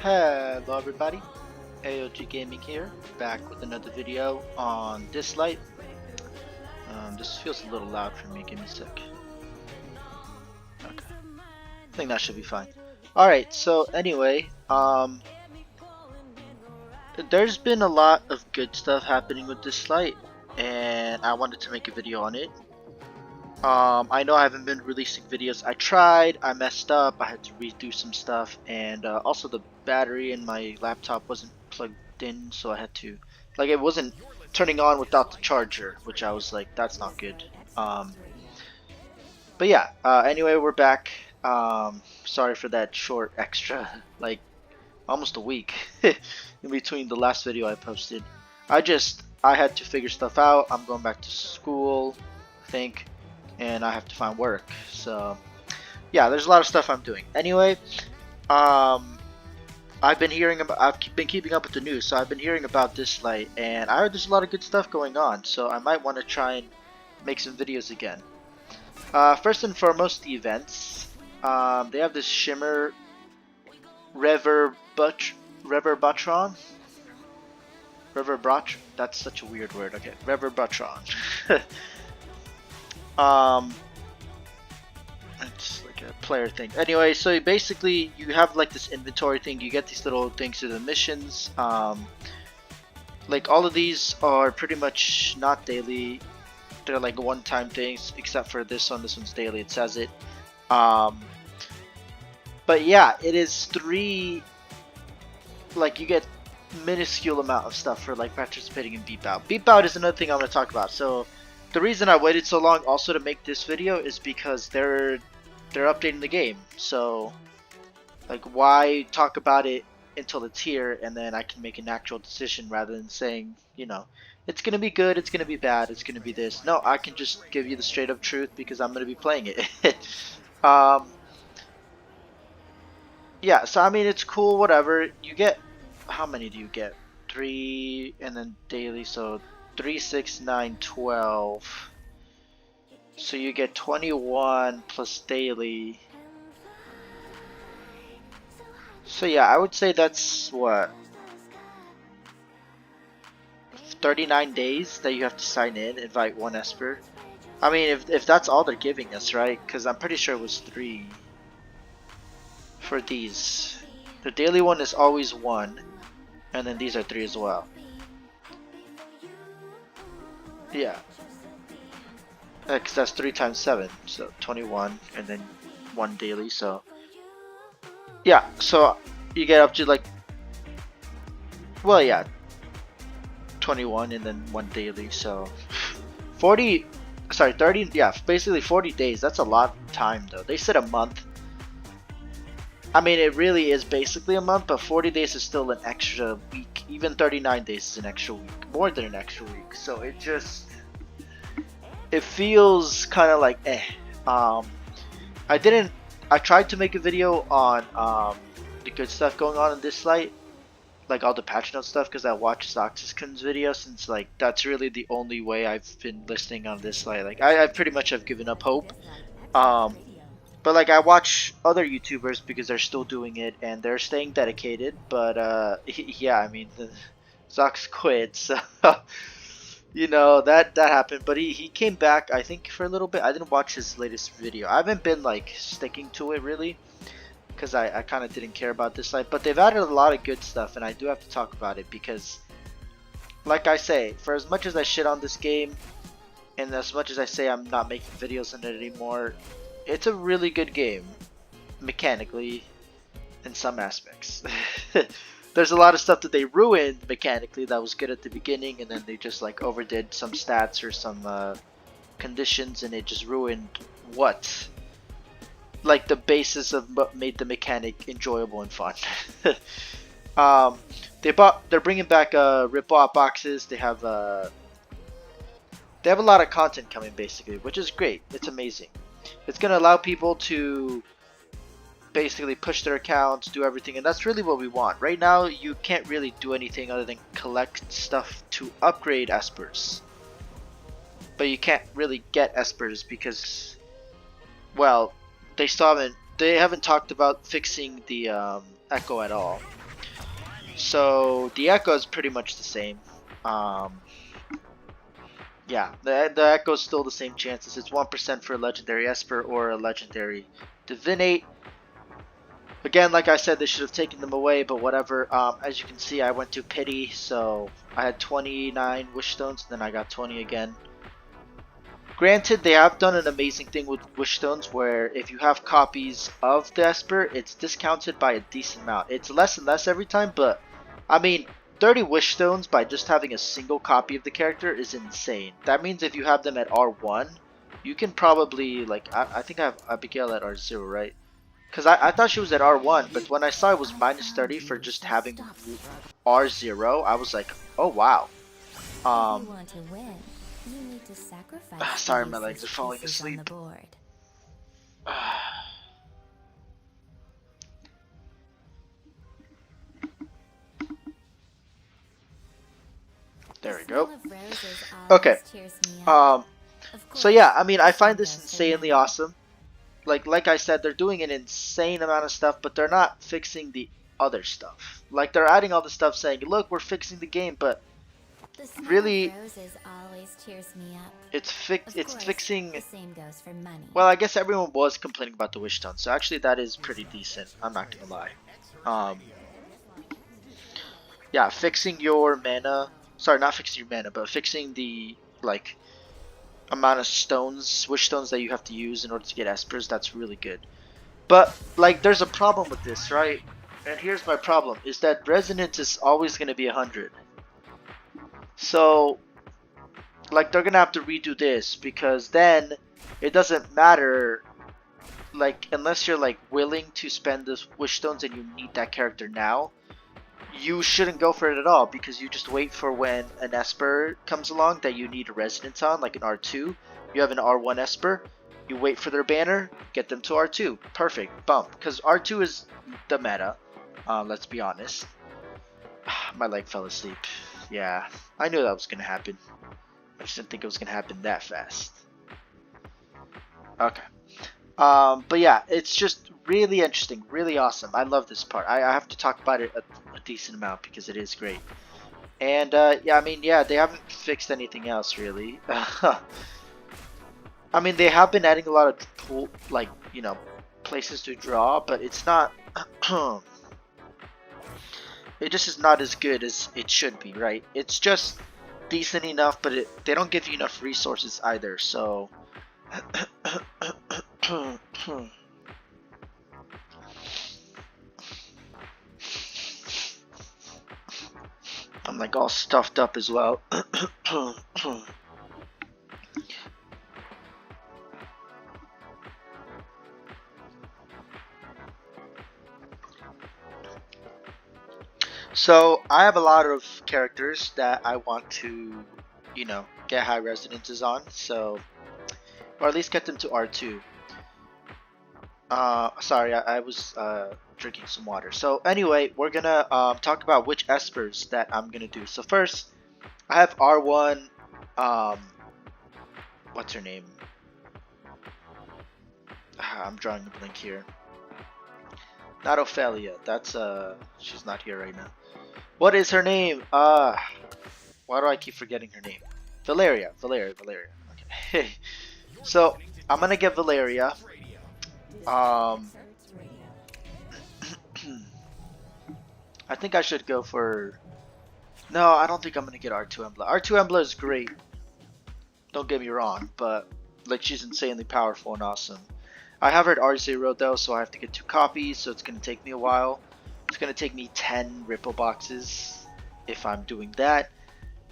Hello everybody, AOG Gaming here, back with another video on Dislyte. This feels a little loud for me, give me a sec. Okay, I think that should be fine. Alright, so anyway, there's been a lot of good stuff happening with Dislyte, and I wanted to make a video on it. I know I haven't been releasing videos. I tried, I messed up, I had to redo some stuff, and also the battery in my laptop wasn't plugged in, so I had to, like, it wasn't turning on without the charger, which I was like, that's not good. But yeah, anyway, we're back. Sorry for that short extra, like, almost a week in between the last video I posted. I had to figure stuff out. I'm going back to school, I think, and I have to find work. So yeah, there's a lot of stuff I'm doing. Anyway, I've been keeping up with the news, so I've been hearing about Dislyte, and I heard there's a lot of good stuff going on. So I might want to try and make some videos again. First and foremost, the events. They have this Shimmer Reverbatron. That's such a weird word. Okay, Reverbatron. It's like a player thing. Anyway, so basically you have like this inventory thing. You get these little things to the missions. Like all of these are pretty much not daily. They're like one-time things, except for this one. This one's daily. It says it. But yeah, it is 3. Like you get minuscule amount of stuff for like participating in Beep Out. Beep Out is another thing I'm going to talk about. So the reason I waited so long also to make this video is because they're updating the game. So like why talk about it until it's here and then I can make an actual decision rather than saying, you know, it's going to be good, it's going to be bad, it's going to be this. No, I can just give you the straight up truth because I'm going to be playing it. Yeah, so I mean it's cool, whatever. You get, how many do you get? 3 and then daily, so 3, 6, 9, 12. So you get 21 plus daily. So yeah, I would say that's what, 39 days that you have to sign in, invite 1 Esper. I mean, if that's all they're giving us, right? Because I'm pretty sure it was 3 for these. The daily one is always 1, and then these are 3 as well. Yeah. Because that's 3 times 7, so 21, and then 1 daily, so yeah, so you get up to like, well, yeah, 21 and then 1 daily, so 40, sorry, 30, yeah, basically 40 days. That's a lot of time though. They said a month. I mean, it really is basically a month, but 40 days is still an extra week. Even 39 days is an extra week, more than an extra week. So it just, it feels kind of like I tried to make a video on the good stuff going on in Dislyte, like all the patch note stuff, because I watched Zoxiskun's video, since like that's really the only way I've been listening on Dislyte. Like I pretty much have given up hope. But like I watch other YouTubers because they're still doing it and they're staying dedicated. But yeah, I mean, Zox quit, so you know that happened. But he came back, I think, for a little bit. I didn't watch his latest video. I haven't been like sticking to it really, because I kind of didn't care about this site. But they've added a lot of good stuff, and I do have to talk about it because, like I say, for as much as I shit on this game, and as much as I say I'm not making videos on it anymore, it's a really good game, mechanically, in some aspects. There's a lot of stuff that they ruined mechanically that was good at the beginning, and then they just like overdid some stats or some conditions, and it just ruined what, like the basis of what made the mechanic enjoyable and fun. They're bringing back rip-off boxes. They have a lot of content coming basically, which is great. It's amazing. It's gonna allow people to basically push their accounts, do everything, and that's really what we want. Right now, you can't really do anything other than collect stuff to upgrade Espers. But you can't really get Espers because, well, they haven't talked about fixing the Echo at all. So the Echo is pretty much the same. Um, yeah, the Echo is still the same chances. It's 1% for a legendary Esper or a legendary Divinate. Again, like I said, they should have taken them away, but whatever. As you can see, I went to Pity, so I had 29 Wish Stones, and then I got 20 again. Granted, they have done an amazing thing with Wish Stones, where if you have copies of the Esper, it's discounted by a decent amount. It's less and less every time, but I mean, 30 Wish Stones by just having a single copy of the character is insane. That means if you have them at R1, you can probably, like, I think I have Abigail at R0, right? Because I thought she was at R1, but when I saw it was minus 30 for just having R0, I was like, oh wow. Sorry, my legs are falling asleep. There we go. Okay. So yeah, I mean, I find this insanely awesome. Like I said, they're doing an insane amount of stuff, but they're not fixing the other stuff. Like, they're adding all the stuff saying, look, we're fixing the game, but really, it's fixing. Well, I guess everyone was complaining about the Wish Stone, so actually that is pretty decent. I'm not gonna lie. Yeah, fixing your mana. Sorry, not fixing your mana, but fixing the like amount of stones, Wish Stones that you have to use in order to get Espers. That's really good. But like, there's a problem with this, right? And here's my problem: is that Resonance is always gonna be 100. So, like, they're gonna have to redo this, because then it doesn't matter, like, unless you're like willing to spend the Wish Stones and you need that character now, you shouldn't go for it at all, because you just wait for when an Esper comes along that you need a Resonance on, like an R2. You have an R1 Esper, you wait for their banner, get them to R2. Perfect, bump, because R2 is the meta, let's be honest. My leg fell asleep. Yeah, I knew that was going to happen. I just didn't think it was going to happen that fast. Okay. But yeah, it's just really interesting, really awesome. I love this part. I have to talk about it a decent amount because it is great. And yeah, I mean, yeah, they haven't fixed anything else really. I mean, they have been adding a lot of cool, like, you know, places to draw, but it's not. It just is not as good as it should be, right? It's just decent enough, but they don't give you enough resources either, so. I'm like all stuffed up as well. So I have a lot of characters that I want to, you know, get high resonances on, so, or at least get them to R2. Sorry, I was drinking some water. So anyway, we're gonna talk about which Espers that I'm gonna do. So first, I have R1, what's her name? I'm drawing a blank here. Not Ophelia, that's she's not here right now. What is her name? Why do I keep forgetting her name? Valeria. Okay. So I'm gonna get Valeria. I think I should go for. No, I don't think I'm gonna get R2 Embla. R2 Embla is great. Don't get me wrong, but like, she's insanely powerful and awesome. I have her at R0 though, so I have to get 2 copies, so it's gonna take me a while. It's gonna take me 10 Ripple boxes if I'm doing that.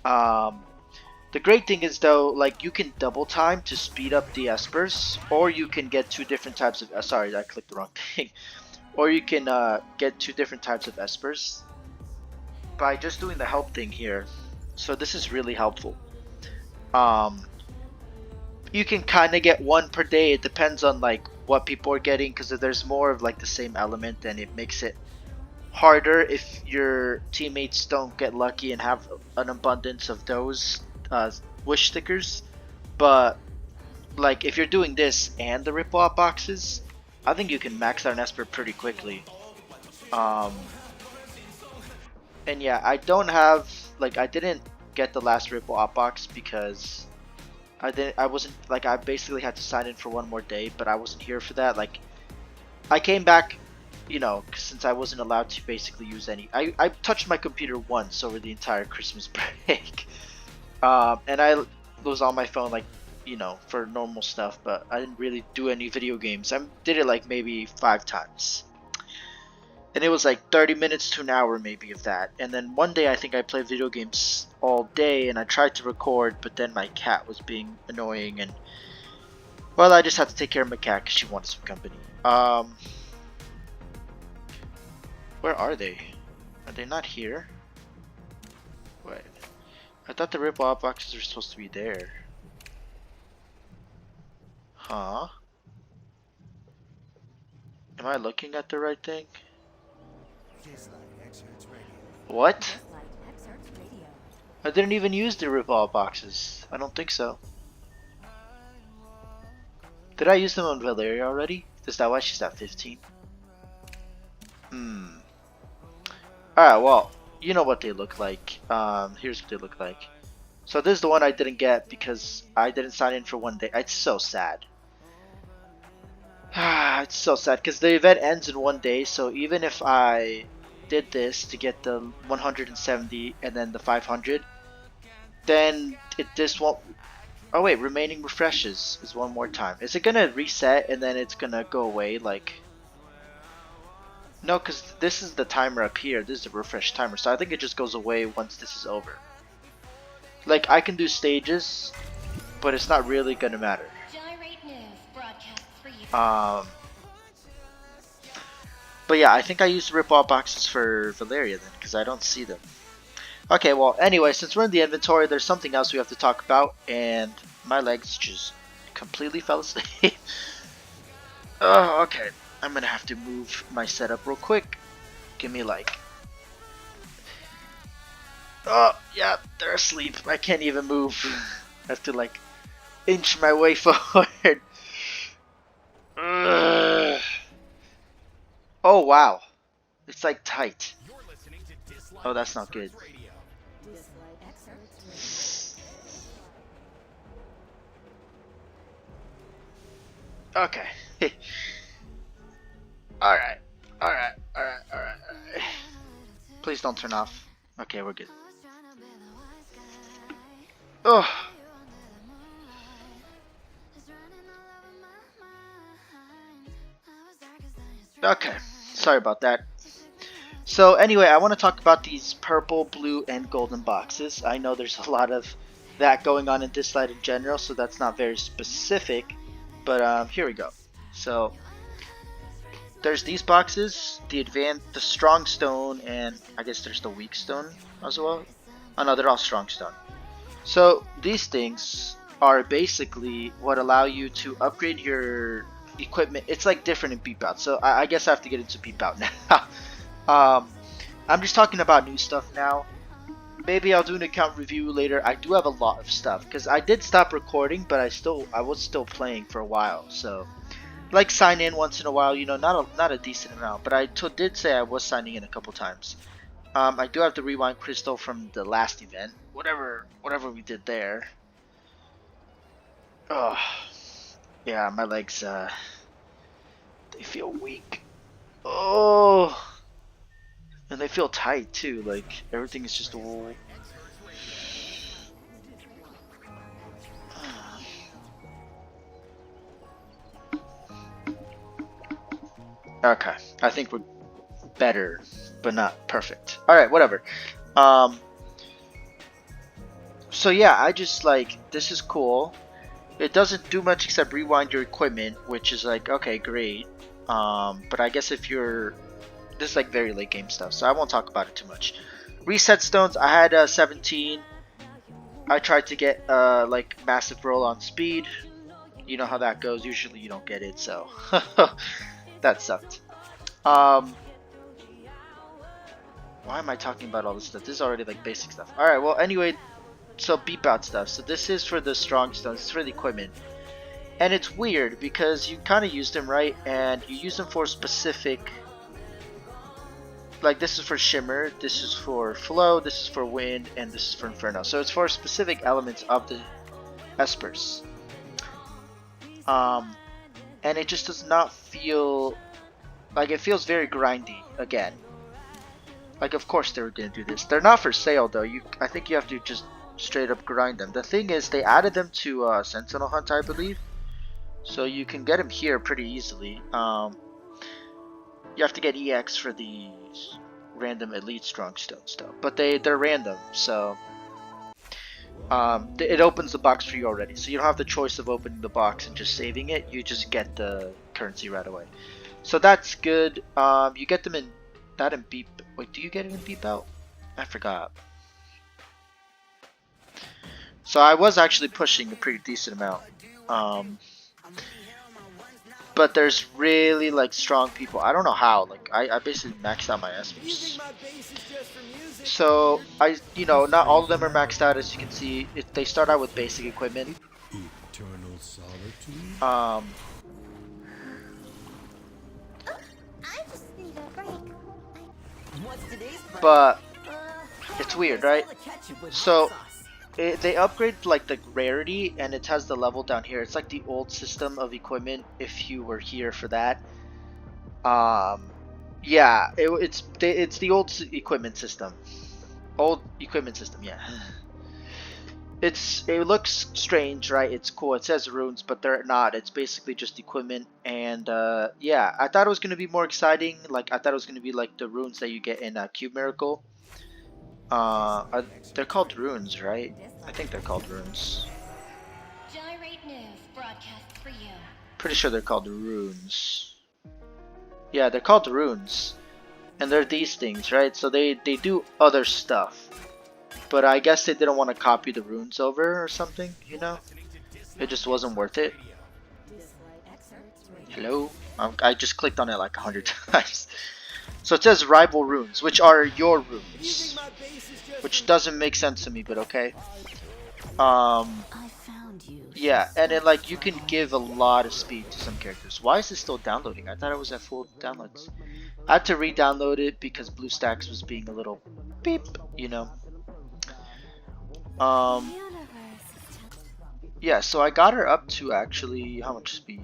The great thing is though, like, you can double time to speed up the Espers, or you can get 2 different types of. Sorry, I clicked the wrong thing. Or you can get 2 different types of Espers by just doing the help thing here. So this is really helpful. You can kind of get 1 per day. It depends on like what people are getting, because if there's more of like the same element, then it makes it harder if your teammates don't get lucky and have an abundance of those wish stickers. But like, if you're doing this and the ripple out boxes, I think you can max out an Esper pretty quickly. And yeah, I don't have like I didn't get the last Ripple Op box because I wasn't like I basically had to sign in for one more day, but I wasn't here for that. Like I came back, you know, since I wasn't allowed to basically use any. I touched my computer once over the entire Christmas break, and I was on my phone like, you know, for normal stuff, but I didn't really do any video games. I did it like maybe 5 times. And it was like 30 minutes to an hour maybe of that. And then one day I think I played video games all day and I tried to record, but then my cat was being annoying and well, I just had to take care of my cat because she wanted some company. Where are they? Are they not here? Wait, I thought the ripple out boxes were supposed to be there. Huh? Am I looking at the right thing? What? I didn't even use the ripple out boxes. I don't think so. Did I use them on Valeria already? Is that why she's at 15? Alright, well, you know what they look like. Here's what they look like. So this is the one I didn't get because I didn't sign in for one day. It's so sad. It's so sad because the event ends in one day, so even if I did this to get the 170 and then the 500, then this won't. Oh wait, remaining refreshes is one more time. Is it gonna reset and then it's gonna go away? Like, no, because this is the timer up here. This is a refresh timer, so I think it just goes away once this is over. Like, I can do stages, but it's not really gonna matter. But yeah, I think I used rip-off boxes for Valeria then, because I don't see them. Okay, well, anyway, since we're in the inventory, there's something else we have to talk about, and my legs just completely fell asleep. Oh, okay. I'm gonna have to move my setup real quick. Give me like... Oh, yeah, they're asleep. I can't even move. I have to like inch my way forward. Ugh. Oh, wow. It's like tight. Oh, that's not good. Okay. Alright. Alright. Alright. Alright. Please don't turn off. Okay, we're good. Oh. Okay. Sorry about that. So anyway, I want to talk about these purple, blue, and golden boxes. I know there's a lot of that going on in Dislyte in general, so that's not very specific. But here we go. So there's these boxes, the strong stone, and I guess there's the weak stone as well. Oh no, they're all strong stone. So these things are basically what allow you to upgrade your equipment. It's like different in beep out. So I guess I have to get into beep out now. I'm just talking about new stuff now. Maybe I'll do an account review later. I do have a lot of stuff because I did stop recording, but I was still playing for a while. So, like, sign in once in a while. You know, not a decent amount, but I did say I was signing in a couple times. I do have the rewind crystal from the last event. Whatever we did there. Oh, yeah, my legs. They feel weak. Oh. And they feel tight too, like everything is just all... Okay, I think we're better, but not perfect. Alright, whatever. So yeah, I just like, this is cool. It doesn't do much except rewind your equipment, which is like, okay, great. But I guess if you're... This is like very late game stuff, so I won't talk about it too much. Reset stones, I had 17. I tried to get like massive roll on speed. You know how that goes. Usually you don't get it, so that sucked. Why am I talking about all this stuff? This is already like basic stuff. Alright, well anyway, so beep out stuff. So this is for the strong stones, it's for the equipment. And it's weird because you kind of use them, right? And you use them for specific like this is for Shimmer, this is for Flow, this is for Wind, and this is for Inferno. So it's for specific elements of the espers. And it just does not feel like, it feels very grindy again. Like, of course they were gonna do this. They're not for sale though. I think you have to just straight up grind them. The thing is, they added them to Sentinel Hunt, I believe, so you can get them here pretty easily. You have to get EX for the random Elite Strongstone stuff, but they're random, so it opens the box for you already. So you don't have the choice of opening the box and just saving it. You just get the currency right away. So that's good. You get them in that in beep. Wait, do you get it in beep out? I forgot. So I was actually pushing a pretty decent amount. But there's really like strong people. I don't know how. Like I basically maxed out my espers. So not all of them are maxed out, as you can see. They start out with basic equipment. But it's weird, right? So they upgrade like the rarity, and it has the level down here. It's like the old system of equipment if you were here for that. Yeah, it's the old equipment system. Old equipment system, yeah. It looks strange, right? It's cool. It says runes, but they're not. It's basically just equipment, and yeah, I thought it was gonna be more exciting. Like I thought it was gonna be like the runes that you get in Cube Miracle. They're called runes, right? I think they're called runes. Pretty sure they're called runes. Yeah, they're called runes, and they're these things, right? So they do other stuff. But I guess they didn't want to copy the runes over or something, you know? It just wasn't worth it. Hello? I just clicked on it like 100 times. So it says rival runes, which are your runes. Which doesn't make sense to me, but okay. Yeah, and then like you can give a lot of speed to some characters. Why is it still downloading? I thought it was at full downloads. I had to re-download it because BlueStacks was being a little beep, you know. Yeah, so I got her up to actually how much speed?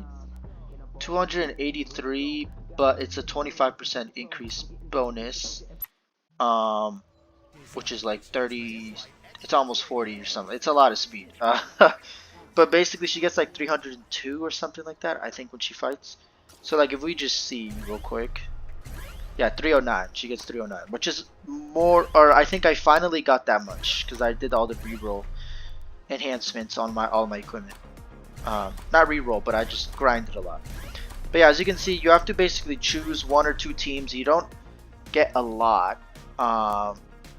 283, but it's a 25% increase bonus. Which is like 30, it's almost 40 or something. It's a lot of speed. But basically she gets like 302 or something like that, I think, when she fights. So like if we just see real quick. Yeah, 309. She gets 309, which is more, or I think I finally got that much because I did all the reroll enhancements on all my equipment. Not reroll, but I just grinded a lot. But yeah, as you can see, you have to basically choose 1 or 2 teams. You don't get a lot.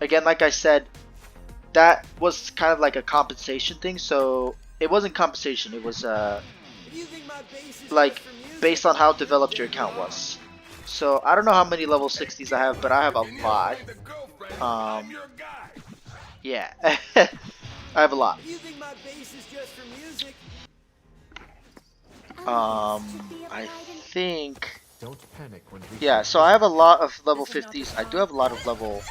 Again, like I said, that was kind of like a compensation thing. So it wasn't compensation. It was like based on how developed your account was. So I don't know how many level 60s I have, but I have a lot. Yeah, I have a lot. I think. Yeah, so I have a lot of level 50s. I do have a lot of level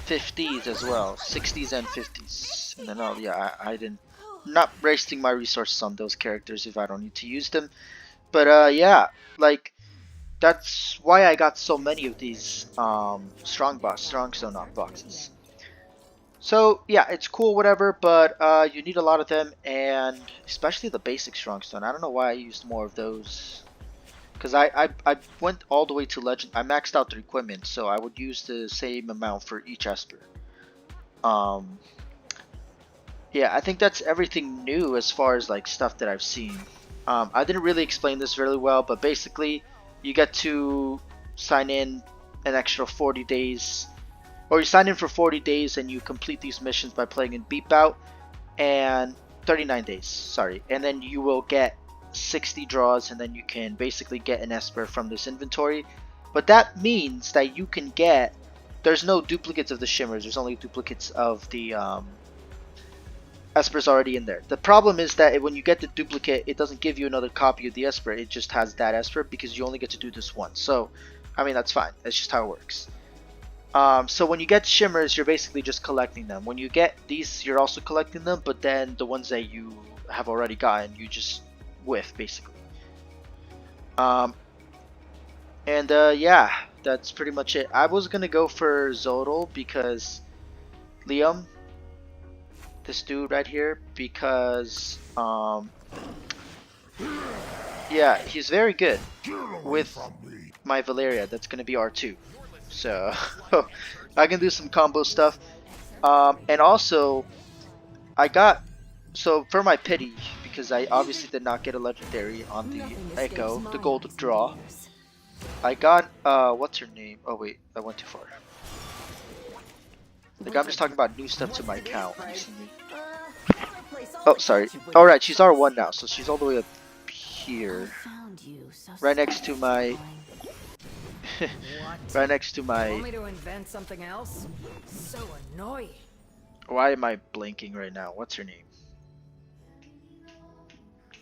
50s as well, 60s and 50s. And then yeah, I didn't. Not wasting my resources on those characters if I don't need to use them. But yeah, like. That's why I got so many of these strong stone knock boxes. So yeah, it's cool, whatever, but you need a lot of them, and especially the basic strongstone. I don't know why I used more of those, because I went all the way to legend. I maxed out their equipment, so I would use the same amount for each esper. Yeah, I think that's everything new as far as like stuff that I've seen. I didn't really explain this really well, but basically you get to sign in an extra 40 days, or you sign in for 40 days and you complete these missions by playing in Beep Out, and 39 days, sorry, and then you will get 60 draws, and then you can basically get an esper from this inventory. But that means that you can get, there's no duplicates of the shimmers, there's only duplicates of the Esper's already in there. The problem is that when you get the duplicate, it doesn't give you another copy of the Esper. It just has that Esper because you only get to do this once. So I mean, that's fine. That's just how it works. So when you get shimmers, you're basically just collecting them. When you get these, you're also collecting them, but then the ones that you have already gotten, you just whiff, basically. Yeah, that's pretty much it. I was gonna go for Zodal because Liam, this dude right here, because yeah, he's very good with my Valeria. That's gonna be R2, so I can do some combo stuff. And also I got, so for my pity, because I obviously did not get a legendary on the Echo, the gold draw. I got what's her name? Oh wait, I went too far. Like, I'm just talking about new stuff to my account recently. Oh, sorry. Alright, she's R1 now, so she's all the way up here. Right next to my... right next to my... Want me to invent something else? So annoying. Why am I blinking right now? What's her name?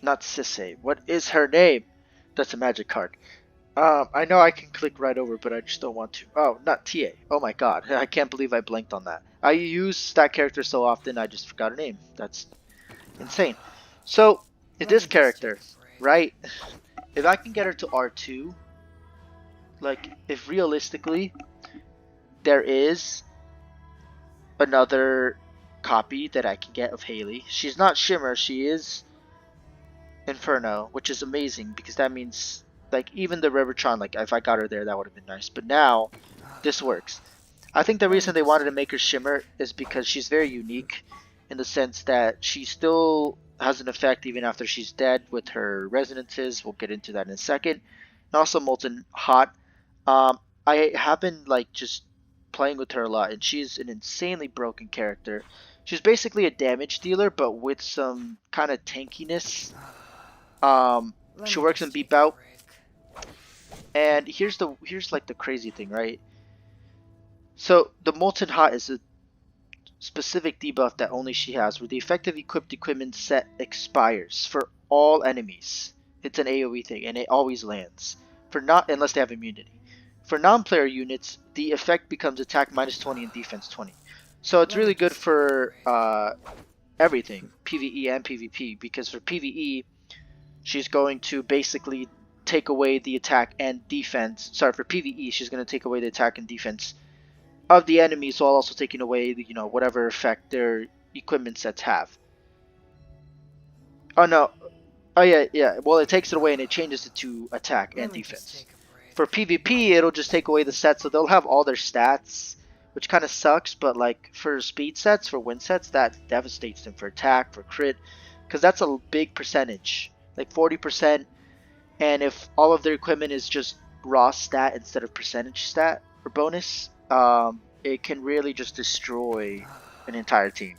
Not Sisse. What is her name? That's a magic card. I know I can click right over, but I just don't want to. Oh, not TA. Oh my god. I can't believe I blanked on that. I use that character so often, I just forgot her name. That's insane. So, this character, right? If I can get her to R2, like, if realistically there is another copy that I can get of Haley. She's not Shimmer, she is Inferno, which is amazing because that means, like, even the Rivertron, like, if I got her there, that would have been nice. But now, this works. I think the reason they wanted to make her Shimmer is because she's very unique in the sense that she still has an effect even after she's dead with her resonances. We'll get into that in a second. And also Molten Hot. I have been, like, just playing with her a lot, and she's an insanely broken character. She's basically a damage dealer, but with some kind of tankiness. She works in beep out. And here's like the crazy thing, right? So the Molten Hot is a specific debuff that only she has, where the effective equipped equipment set expires for all enemies. It's an AoE thing, and it always lands for not unless they have immunity. For non-player units, the effect becomes attack minus 20 and defense 20. So it's really good for everything, PvE and PvP, because for PvE, she's going to basically take away the attack and defense. Sorry, for PvE, she's going to take away the attack and defense of the enemies while also taking away, you know, whatever effect their equipment sets have. Oh no. Oh yeah. Well, it takes it away and it changes it to attack and defense. For PvP, it'll just take away the sets, so they'll have all their stats, which kind of sucks, but like for speed sets, for win sets, that devastates them for attack, for crit, because that's a big percentage, like 40%, and if all of their equipment is just raw stat instead of percentage stat or bonus, it can really just destroy an entire team.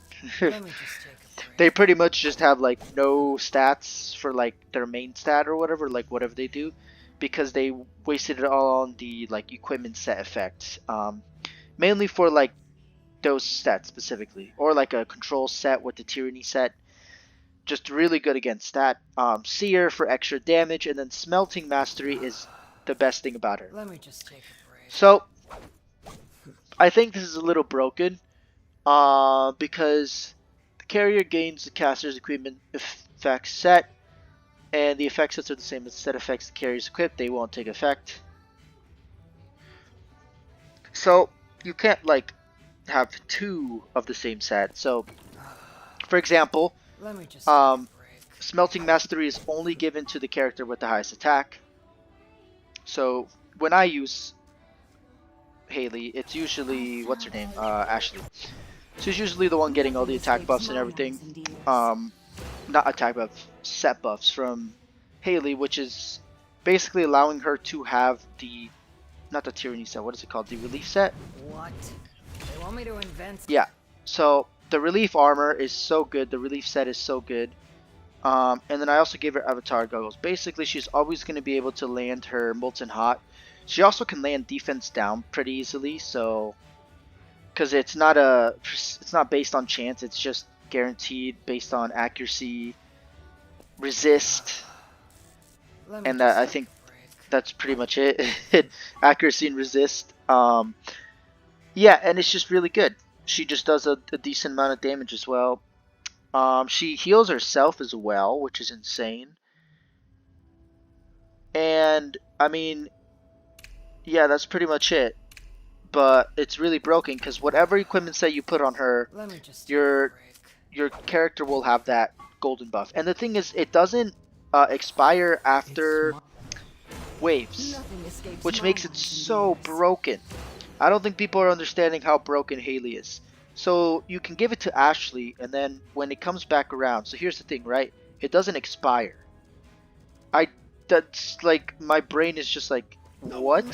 They pretty much just have like no stats for like their main stat or whatever, like whatever they do, because they wasted it all on the like equipment set effect, mainly for like those stats specifically, or like a control set with the tyranny set. Just really good against that. Seer for extra damage, and then Smelting Mastery is the best thing about her. So I think this is a little broken, because the carrier gains the caster's equipment effect set, and the effect sets are the same as the set effects the carrier's equipped. They won't take effect. So you can't like have two of the same set. So for example, Smelting Mastery is only given to the character with the highest attack. So when I use Haley, it's usually, what's her name? Ashley. She's usually the one getting all the attack buffs and everything. Not attack buffs, set buffs from Haley, which is basically allowing her to have the, not the tyranny set, what is it called? The relief set? What? They want me to invent? Yeah. So the relief armor is so good. The relief set is so good. And then I also gave her avatar goggles. Basically, she's always going to be able to land her Molten Hot. She also can land defense down pretty easily. So, because it's not based on chance. It's just guaranteed based on accuracy, resist, and I think That's pretty much it. Accuracy and resist. Yeah, and it's just really good. She just does a decent amount of damage as well. She heals herself as well, which is insane. And I mean, yeah, that's pretty much it. But it's really broken because whatever equipment set you put on her, Let me just take a your break. your character will have that golden buff. And the thing is, it doesn't expire after waves, Nothing escapes which my makes it eyes, so Venus. broken. I don't think people are understanding how broken Haley is. So you can give it to Ashley, and then when it comes back around, so here's the thing, right? It doesn't expire. I that's like my brain is just like, what?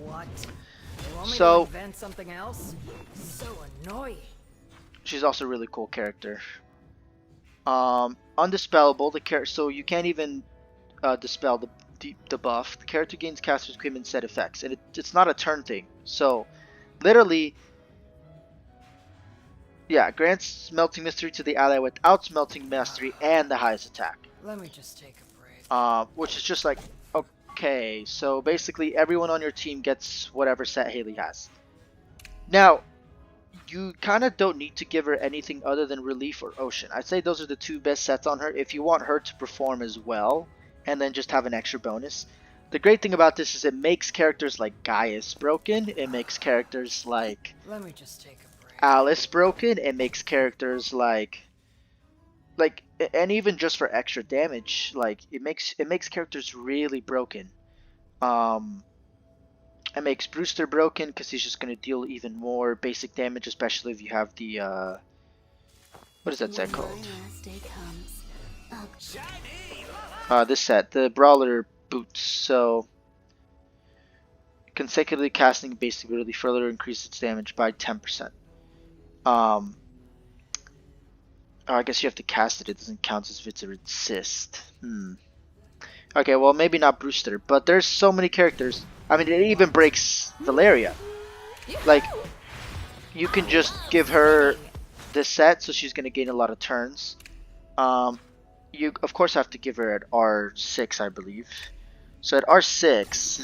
What? They want me to So invent something else? So annoying. she's also a really cool character. Undispellable, the character, so you can't even dispel the buff. The character gains caster's equipment set effects, and it's not a turn thing. So literally, yeah, grants smelting mastery to the ally without smelting mastery and the highest attack. Let me just take a break. Which is just like, okay, so basically everyone on your team gets whatever set Haley has. Now, you kind of don't need to give her anything other than Relief or Ocean. I'd say those are the two best sets on her if you want her to perform as well, and then just have an extra bonus. The great thing about this is it makes characters like Gaius broken, it makes characters like Let me just take a break. Alice broken, it makes characters like and even just for extra damage, like it makes characters really broken. Um it makes Brewster broken because he's just going to deal even more basic damage, especially if you have the what is that set called? This set, the Brawler Boots. So consecutively casting basic ability further increases its damage by 10%. Oh, I guess you have to cast it. It doesn't count as if it's a resist. Okay, well maybe not Brewster, but there's so many characters. I mean, it even breaks Valeria. Like, you can just give her this set, so she's gonna gain a lot of turns. You of course have to give her at R6, I believe. So at R6,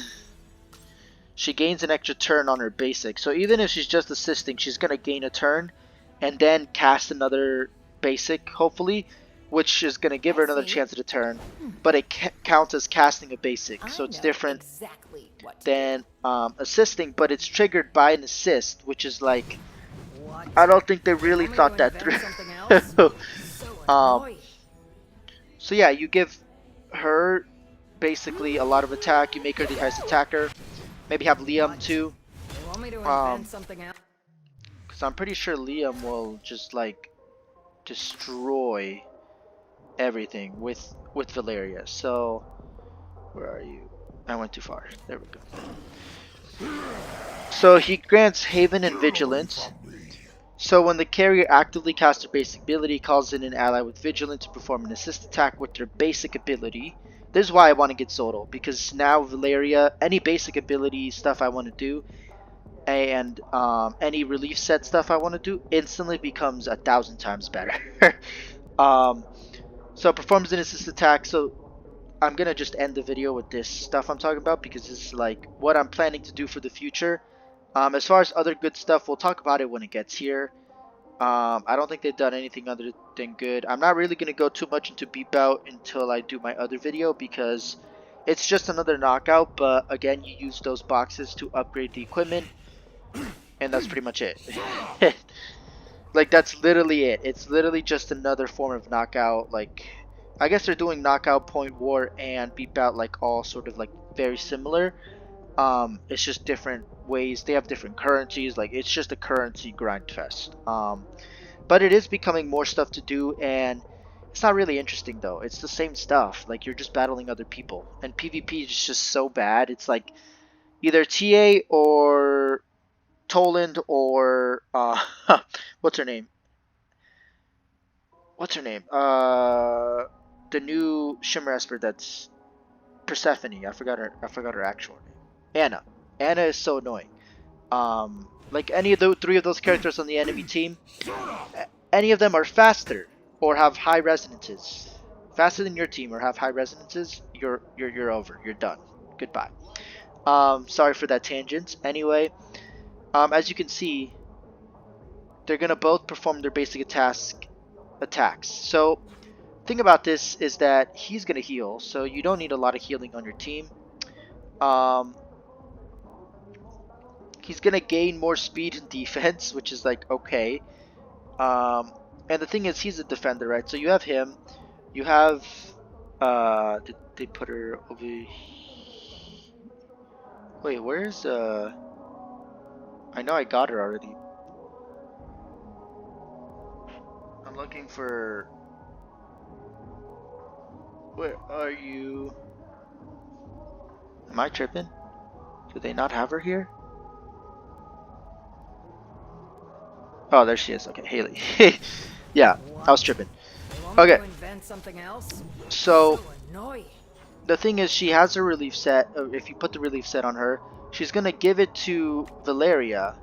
she gains an extra turn on her basic. So even if she's just assisting, she's gonna gain a turn, and then cast another basic, hopefully, which is gonna give her another chance at a turn. But it counts as casting a basic, so it's different than assisting. But it's triggered by an assist, which is like, What? I don't think they They really want me thought to that invent through. something else? So annoying. So yeah, you give her basically a lot of attack. You make her the highest attacker. Maybe have Liam too, They want me to invent something else? because I'm pretty sure Liam will just like destroy everything with Valeria. So where are you? I went too far. There we go. So he grants Haven and Vigilance. So when the carrier actively casts their basic ability, calls in an ally with Vigilance to perform an assist attack with their basic ability. This is why I want to get Zodal, because now Valeria, any basic ability stuff I want to do, and any relief set stuff I want to do, instantly becomes 1,000 times better. um, so it performs an assist attack. So I'm gonna just end the video with this stuff I'm talking about, because this is like what I'm planning to do for the future. As far as other good stuff, we'll talk about it when it gets here. I don't think they've done anything other than good. I'm not really going to go too much into beep out until I do my other video, because it's just another knockout, but again, you use those boxes to upgrade the equipment, and that's pretty much it. Like, that's literally it. It's literally just another form of knockout. Like, I guess they're doing knockout, point war, and beep out like all sort of like very similar. It's just different ways. They have different currencies. Like, it's just a currency grind fest. But it is becoming more stuff to do, and it's not really interesting though. It's the same stuff. Like, you're just battling other people, and PvP is just so bad. It's like either TA or Toland or what's her name? What's her name? The new Shimmer Esper that's Persephone. I forgot her actual name. Anna. Anna is so annoying. Like any of the three of those characters on the enemy team, any of them are faster or have high resonances. Faster than your team or have high resonances, you're over. You're done. Goodbye. Sorry for that tangent. Anyway, as you can see, they're gonna both perform their basic attacks. So, thing about this is that he's gonna heal, so you don't need a lot of healing on your team. Um, he's gonna gain more speed and defense, which is like okay. And the thing is, he's a defender, right? So you have him. You have did they put her over? Wait, where's I know I got her already. I'm looking for. Where are you? Am I tripping? Do they not have her here? Oh, there she is. Okay, Haley. Yeah, I was tripping. They want me Okay, to invent something else? so Annoying. the thing is, she has her relief set. If you put the relief set on her, she's gonna give it to Valeria,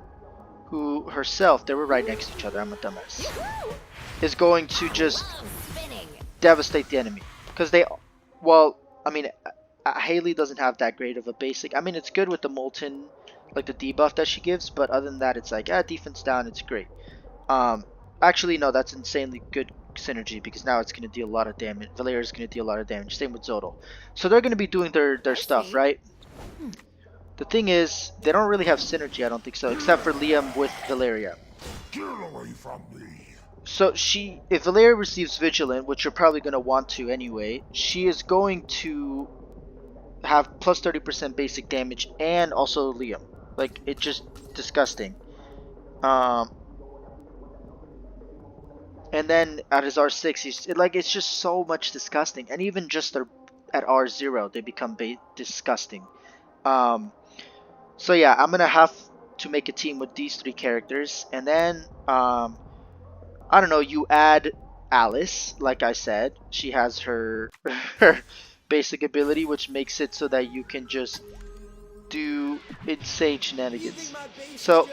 who herself, they were right next to each other. I'm a dumbass. Is going to just devastate the enemy because they, well, I mean, Haley doesn't have that great of a basic. I mean, it's good with the molten, like the debuff that she gives, but other than that, it's like, defense down, it's great. Actually, no, that's insanely good synergy because now it's going to deal a lot of damage. Valeria's going to deal a lot of damage. Same with Zodal. So they're going to be doing their stuff, right? The thing is, they don't really have synergy, I don't think so, except for Liam with Valeria. Get away from me. So if Valeria receives Vigilant, which you're probably going to want to anyway, she is going to have plus 30% basic damage and also Liam. Like, it's just disgusting. And then at his R6, it's just so much disgusting. And even just at R0, they become disgusting. So yeah, I'm gonna have to make a team with these three characters, and then I don't know. You add Alice, like I said, she has her her basic ability, which makes it so that you can just do insane shenanigans. So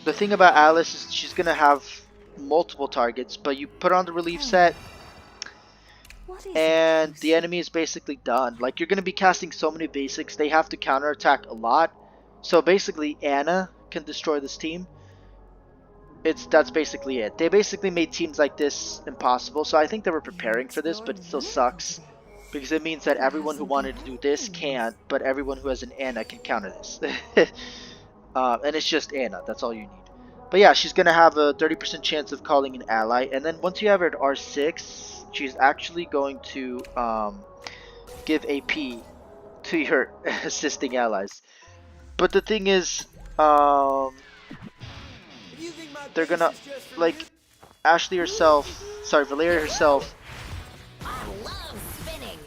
the thing about Alice is she's gonna have multiple targets, but you put on the relief set and the enemy is basically done. Like, you're going to be casting so many basics, they have to counterattack a lot. So basically Anna can destroy this team. That's basically it. They basically made teams like this impossible, so I think they were preparing for this, but it still sucks because it means that everyone who wanted to do this can't, but everyone who has an Anna can counter this. And it's just Anna, that's all you need. But yeah, she's going to have a 30% chance of calling an ally. And then once you have her at R6, she's actually going to give AP to your assisting allies. But the thing is, they're going to, like, Valeria herself,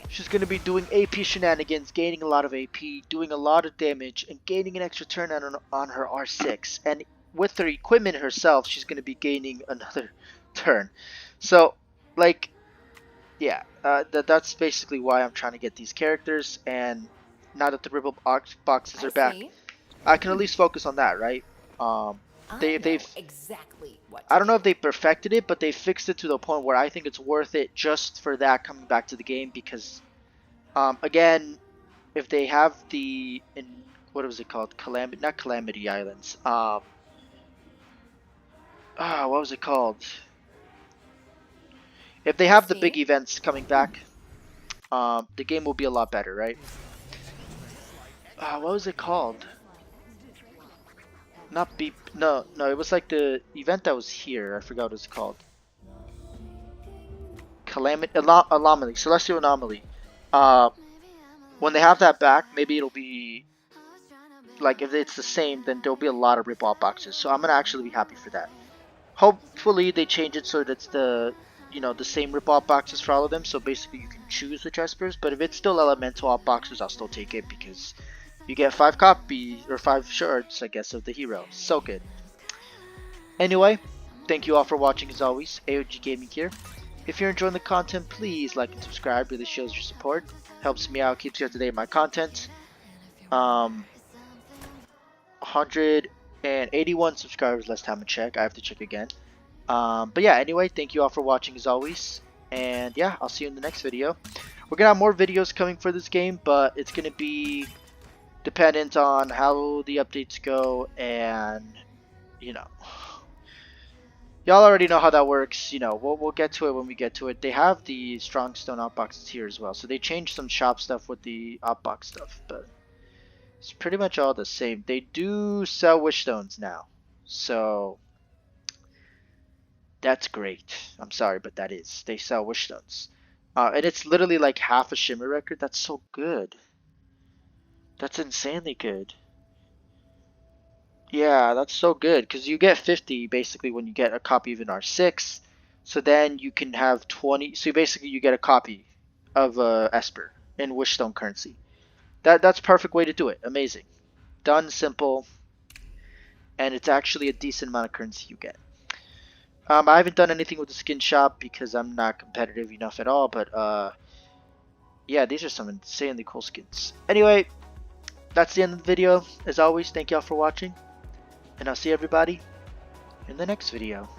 she's going to be doing AP shenanigans, gaining a lot of AP, doing a lot of damage, and gaining an extra turn on her R6. And with her equipment herself, she's going to be gaining another turn. So, like, yeah, that's basically why I'm trying to get these characters. And now that the Ripple boxes are back, I can at least focus on that, right? They've exactly what I don't know if they perfected it, but they fixed it to the point where I think it's worth it just for that coming back to the game. Because, again, if they have what was it called? Not Calamity Islands. What was it called? If they have the big events coming back, the game will be a lot better, right? What was it called? Not Beep. No, it was like the event that was here. I forgot what it's called. Anomaly, Celestial Anomaly. When they have that back, maybe it'll be like, if it's the same, then there'll be a lot of rip-off boxes. So I'm gonna actually be happy for that. Hopefully they change it so that it's the same rip-off boxes for all of them. So basically you can choose the Chespers. But if it's still elemental off boxes, I'll still take it because you get 5 copies or 5 shards, I guess, of the hero. So good. Anyway, thank you all for watching as always. AOG Gaming here. If you're enjoying the content, please like and subscribe. Really shows your support. Helps me out, keeps you up to date with my content. 181 subscribers last time I checked. I have to check again. But yeah, anyway, thank you all for watching as always. And yeah, I'll see you in the next video. We're gonna have more videos coming for this game, but it's gonna be dependent on how the updates go, and you know, y'all already know how that works. You know, we'll get to it when we get to it. They have the strong stone outboxes here as well, so they changed some shop stuff with the outbox stuff, but it's pretty much all the same. They do sell wish stones now, so that's great. I'm sorry, but that is. They sell wish stones. And it's literally like half a shimmer record. That's so good. That's insanely good. Yeah, that's so good because you get 50 basically when you get a copy of an R6. So then you can have 20. So basically you get a copy of Esper in Wishstone currency. That's perfect way to do it. Amazing. Done, simple, and it's actually a decent amount of currency you get. I haven't done anything with the skin shop because I'm not competitive enough at all, but yeah, these are some insanely cool skins. Anyway, that's the end of the video. As always, thank y'all for watching, and I'll see everybody in the next video.